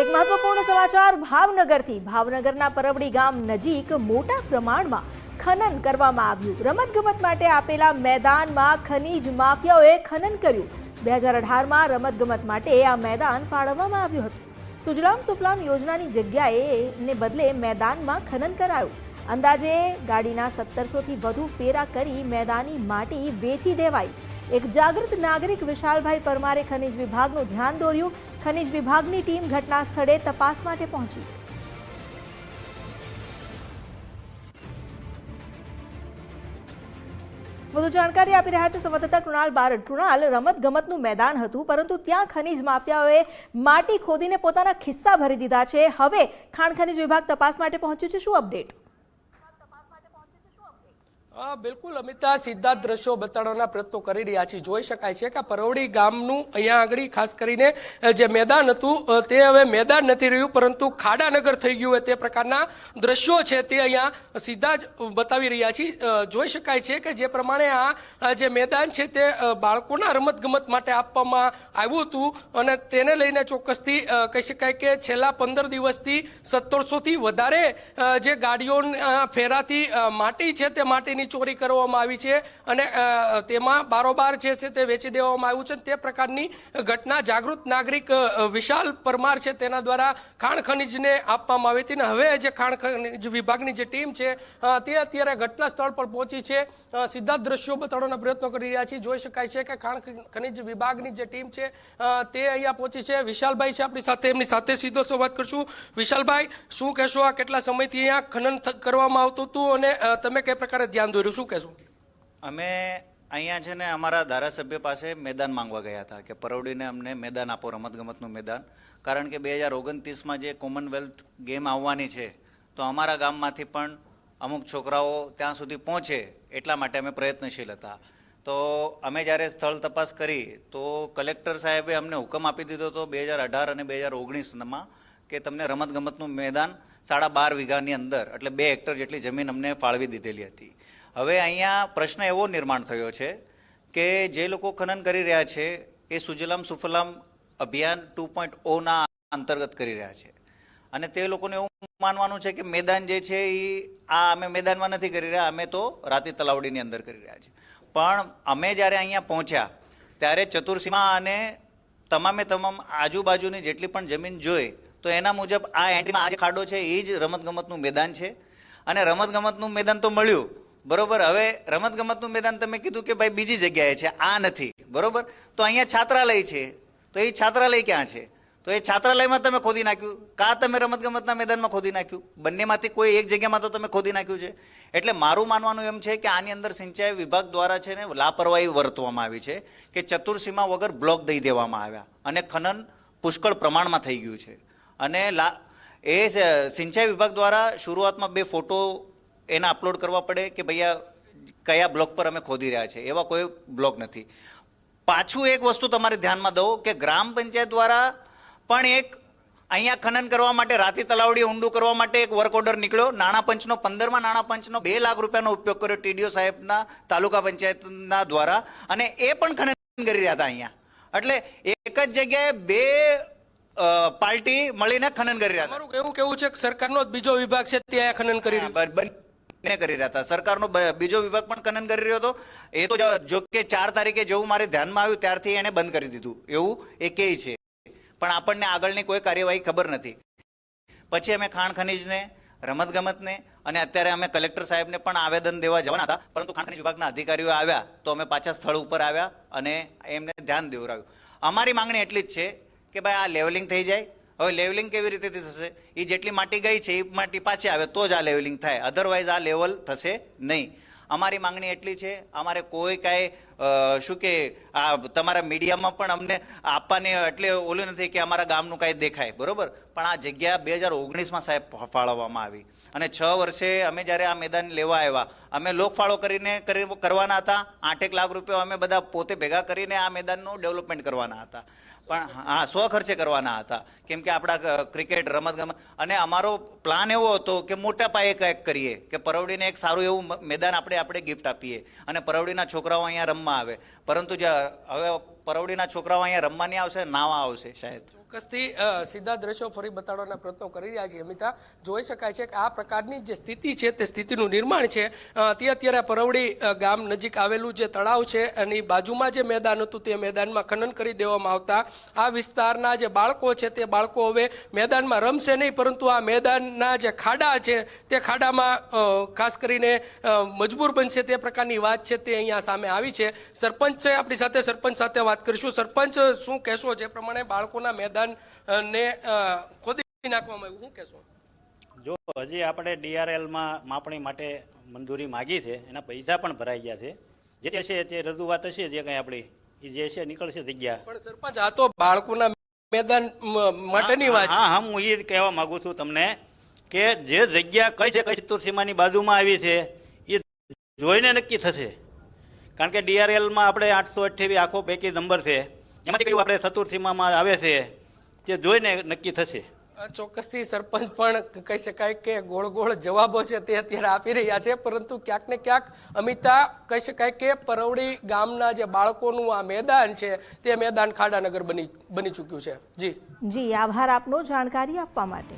એક મહત્વપૂર્ણ સમાચાર ભાવનગરથી ભાવનગરના પરવડી ગામ નજીક મોટા પ્રમાણમાં ખનન કરવામાં આવ્યું। રમતગમત માટે આપેલા મેદાનમાં ખનીજ માફિયાઓએ ખનન કર્યું। 2018માં રમતગમત માટે આ મેદાન ફાળવવામાં આવ્યું હતું। સુજલામ સુફલામ યોજનાની જગ્યાએ ને બદલે મેદાનમાં ખનન કરાયું। અંદાજે ગાડીના 1700થી વધુ ફેરા કરી મેદાની માટી વેચી દેવાઈ। એક જાગૃત નાગરિક વિશાલભાઈ પરમારે ખનીજ વિભાગનું ધ્યાન દોર્યું। ખનીજ વિભાગની ટીમ ઘટના સ્થળે તપાસ માટે પહોંચી। વધુ જાણકારી આપી રહ્યા છે સંવાદદાતા કૃણાલ બારડ। કૃણાલ, રમતગમતનું મેદાન હતું, પરંતુ ત્યાં ખનીજ માફિયાઓએ માટી ખોદીને પોતાના ખિસ્સા ભરી દીધા છે। હવે ખાણ ખનીજ વિભાગ તપાસ માટે પહોંચ્યું છે, શું અપડેટ? બિલકુલ અમિતા, સીધા દ્રશ્યો બતાડવાના પ્રયત્નો કરી રહ્યા છીએ। જોઈ શકાય છે કે પરવડી ગામનું અહીંયા આગળ ખાસ કરીને જે મેદાન હતું તે હવે મેદાન નથી રહ્યું, પરંતુ ખાડાનગર થઈ ગયું હોય તે પ્રકારના દ્રશ્યો છે તે અહીંયા સીધા જ બતાવી રહ્યા છીએ। જોઈ શકાય છે કે જે પ્રમાણે આ જે મેદાન છે તે બાળકોના રમતગમત માટે આપવામાં આવ્યું હતું અને તેને લઈને ચોક્કસથી કહી શકાય કે છેલ્લા 15 દિવસથી 1700થી વધારે જે ગાડીઓના ફેરાથી માટી છે તે માટીની ચોરી કરવામાં આવી છે અને તેમાં બારોબાર જે છે તે વેચી દેવામાં આવ્યું છે। તે પ્રકારની ઘટના જાગૃત નાગરિક વિશાલ પરમાર છે તેના દ્વારા ખાણ ખનીજને આપવામાં આવી હતી। હવે જે ખાણ ખનીજ વિભાગની જે ટીમ છે તે અત્યારે ઘટના સ્થળ પર પહોંચી છે। સીધા દ્રશ્યો બતાડવાના પ્રયત્નો કરી રહ્યા છીએ। જોઈ શકાય છે કે ખાણ ખનીજ વિભાગની જે ટીમ છે તે અહીંયા પહોંચી છે। વિશાલભાઈ છે આપણી સાથે, એમની સાથે સીધો સંવાદ કરશું। વિશાલભાઈ, શું કહેશો, આ કેટલા સમયથી અહીંયા ખનન કરવામાં આવતું હતું અને તમે કઈ પ્રકારે ધ્યાન દોર્યું, શું કહેશો? અમે અહીંયા છે ને અમારા ધારાસભ્ય પાસે મેદાન માંગવા ગયા હતા કે પરવડીને અમને મેદાન આપો, રમતગમતનું મેદાન, કારણ કે 2029માં જે કોમનવેલ્થ ગેમ આવવાની છે તો અમારા ગામમાંથી પણ અમુક છોકરાઓ ત્યાં સુધી પહોંચે એટલા માટે અમે પ્રયત્નશીલ હતા। તો અમે જ્યારે સ્થળ તપાસ કરી તો કલેક્ટર સાહેબે અમને હુકમ આપી દીધો હતો 2018 અને 2019માં કે તમને રમતગમતનું મેદાન 12.5 વીઘાની અંદર એટલે 2 હેક્ટર જેટલી જમીન અમને ફાળવી દીધેલી હતી। હવે અહીંયા પ્રશ્ન એવો નિર્માણ થયો છે કે જે લોકો ખનન કરી રહ્યા છે એ સુજલામ સુફલામ અભિયાન 2.0ના અંતર્ગત કરી રહ્યા છે અને તે લોકોને એવું માનવાનું છે કે મેદાન જે છે એ અમે મેદાનમાં નથી કરી રહ્યા, અમે તો રાતી તલાવડીની અંદર કરી રહ્યા છે। પણ અમે જ્યારે અહીંયા પહોંચ્યા ત્યારે ચતુરસીમા અને તમામે તમામ આજુબાજુની જેટલી પણ જમીન જોઈ તો એના મુજબ આ એન્ટ્રીમાં આ જે ખાડો છે એ જ રમતગમતનું મેદાન છે અને રમતગમતનું મેદાન તો મળ્યું, બરોબર। હવે રમતગમતનું મેદાન તમે કીધું કે ભાઈ બીજી જગ્યાએ છે, આ નથી, બરોબર। તો અહીંયા છાત્રાલય છે, તો એ છાત્રાલય ક્યાં છે? તો એ છાત્રાલયમાં તમે ખોદી નાખ્યું, કાં તમે રમતગમતના મેદાનમાં ખોદી નાખ્યું? બંનેમાંથી કોઈ એક જગ્યામાં તો તમે ખોદી નાખ્યું છે। એટલે મારું માનવાનું એમ છે કે આની અંદર સિંચાઈ વિભાગ દ્વારા છે ને લાપરવાહી વર્તવામાં આવી છે કે ચતુરસીમા વગર બ્લોક દઈ દેવામાં આવ્યા અને ખનન પુષ્કળ પ્રમાણમાં થઈ ગયું છે। અને એ સિંચાઈ વિભાગ દ્વારા શરૂઆતમાં 2 ફોટો એના અપલોડ કરવા પડે કે ભૈયા કયા બ્લોક પર અમે ખોદી રહ્યા છે, એવા કોઈ બ્લોક નથી। પાછું એક વસ્તુ તમારે ધ્યાનમાં દઉં કે ગ્રામ પંચાયત દ્વારા પણ એક અહીંયા ખનન કરવા માટે રાતી તલાવડી ઊંડું કરવા માટે એક વર્ક ઓર્ડર નીકળ્યો। નાણાં પંચનો 15માં નાણાં પંચનો 2 લાખ રૂપિયાનો ઉપયોગ કર્યો ટીડીઓ સાહેબના તાલુકા પંચાયતના દ્વારા અને એ પણ ખનન કરી રહ્યા હતા અહીંયા। એટલે એક જ જગ્યાએ 2 પાર્ટી મળીને ખનન કરી રહ્યા હતા। તમારું એવું કેવું છે કે સરકારનો બીજો વિભાગ છે ત્યાં ખનન કરી કરી રહ્યા હતા, સરકારનો બીજો વિભાગ પણ ખનન કરી રહ્યો હતો। એ તો જો કે 4 તારીખે જેવું મારે ધ્યાનમાં આવ્યું ત્યારથી એને બંધ કરી દીધું એવું એ કહે છે, પણ આપણને આગળની કોઈ કાર્યવાહી ખબર નથી। પછી અમે ખાણ ખનીજને, રમતગમતને અને અત્યારે અમે કલેક્ટર સાહેબને પણ આવેદન દેવા જવાના હતા, પરંતુ ખાણ ખનીજ વિભાગના અધિકારીઓ આવ્યા તો અમે પાછા સ્થળ ઉપર આવ્યા અને એમને ધ્યાન દેવરાવ્યું। અમારી માંગણી એટલી જ છે કે ભાઈ આ લેવલિંગ થઈ જાય। હવે લેવલિંગ કેવી રીતે થશે? એ જેટલી માટી ગઈ છે એ માટી પાછી આવે તો જ આ લેવલિંગ થાય, અધરવાઇઝ આ લેવલ થશે નહીં। અમારી માંગણી એટલી છે, અમારે કોઈ કાંઈ શું કે આ તમારા મીડિયામાં પણ અમને આપવાની એટલે ઓલું નથી કે અમારા ગામનું કાંઈ દેખાય, બરોબર, પણ આ જગ્યા 2019માં સાહેબ ફાળવવામાં આવી અને 6 વર્ષે અમે જ્યારે આ મેદાન લેવા આવ્યા અમે લોકફાળો કરીને કરવાના હતા। 8 લાખ રૂપિયા અમે બધા પોતે ભેગા કરીને આ મેદાનનું ડેવલપમેન્ટ કરવાના હતા, પણ હા સ્વખર્ચે કરવાના હતા, કેમ કે આપણા ક્રિકેટ રમતગમત અને અમારો પ્લાન એવો હતો કે મોટા પાયે કંઈક કરીએ કે પરવડીને એક સારું એવું મેદાન આપણે ગિફ્ટ આપીએ અને પરવડીના છોકરાઓ અહીંયા રમવા આવે। પરંતુ હવે પરવડીના છોકરાઓ અહીંયા રમવા નહીં આવશે, નાવા આવશે શાયદ। ચોક્કસથી સીધા દ્રશ્યો ફરી બતાડવાના પ્રયત્નો કરી રહ્યા છીએ અમિતા. જોઈ શકાય છે કે આ પ્રકારની જે સ્થિતિ છે તે સ્થિતિનું નિર્માણ છે તે અત્યારે પરવડી ગામ નજીક આવેલું જે તળાવ છે એની બાજુમાં જે મેદાન હતું તે મેદાનમાં ખનન કરી દેવામાં આવતા આ વિસ્તારના જે બાળકો છે તે બાળકો હવે મેદાનમાં રમશે નહીં, પરંતુ આ મેદાનના જે ખાડા છે તે ખાડામાં ખાસ કરીને મજબૂર બનશે તે પ્રકારની વાત છે તે અહીંયા સામે આવી છે. સરપંચ છે આપણી સાથે, સરપંચ સાથે વાત કરીશું. સરપંચ, શું કહેશો જે પ્રમાણે બાળકોના મેદાન ને ખોદી નાખવામાં આવ્યું, શું કહેશો? જો હજી આપણે DRL-માં માપણી માટે મંજૂરી માગી છે, એના પૈસા પણ ભરાઈ ગયા છે. જે છે તે રજૂઆત હશે, જે કંઈ આપણી જે છે નીકળશે જગ્યા. પણ સરપંચ, આ તો બાળકોના મેદાન માટેની વાત છે. હા, હું એ કહેવા માંગુ છું તમને કે જે જગ્યા કઈ છે, કઈ ચતુર્સીમાની બાજુમાં આવી છે એ જોઈને નક્કી થશે. કારણ કે DRL-માં આપણે 828 આખો પૈકી નંબર છે, એમાંથી કયું આપણે ચતુર્સીમામાં આવે છે તે જોઈને નક્કી થશે. ચોક્કસથી સરપંચ પણ કહી શકાય કે ગોળ ગોળ જવાબો છે તે અત્યારે આપી રહ્યા છે, પરંતુ ક્યાંક ને ક્યાંક અમિતા કહી શકાય કે પરવડી ગામના જે બાળકોનું આ મેદાન છે તે મેદાન ખાડાનગર બની ચૂક્યું છે. જી જી, આભાર આપનો જાણકારી આપવા માટે.